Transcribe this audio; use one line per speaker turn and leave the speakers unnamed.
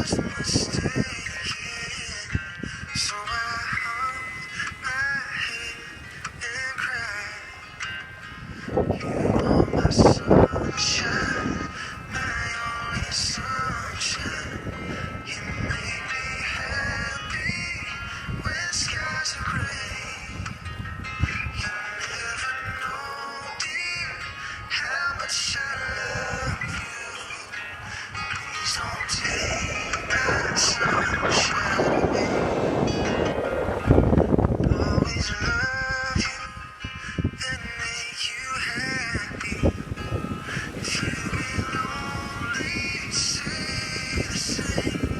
So I hung my head and cried. You are my sunshine, my only sunshine. You make me happy when skies are gray. You never know, dear, how much I love you. Please don't take my sunshine away. Always love you and make you happy. If you will only say the same.